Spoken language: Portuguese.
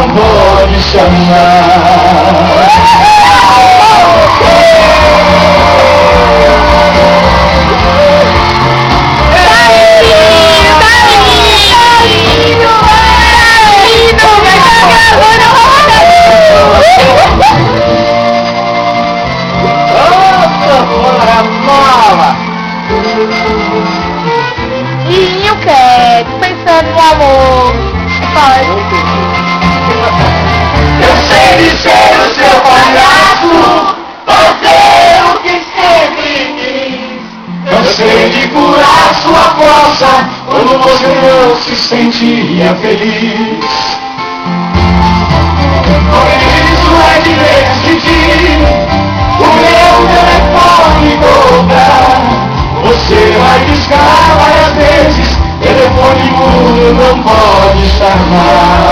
não pode chamar. E o que? Pensando no amor. Eu sei de ser o seu palhaço, fazer o que sempre quis. Eu sei de curar sua força quando você não se sentia feliz. Por isso é de decidir o meu telefone cobrar. Você vai discar várias vezes, telefone mudo não pode chamar.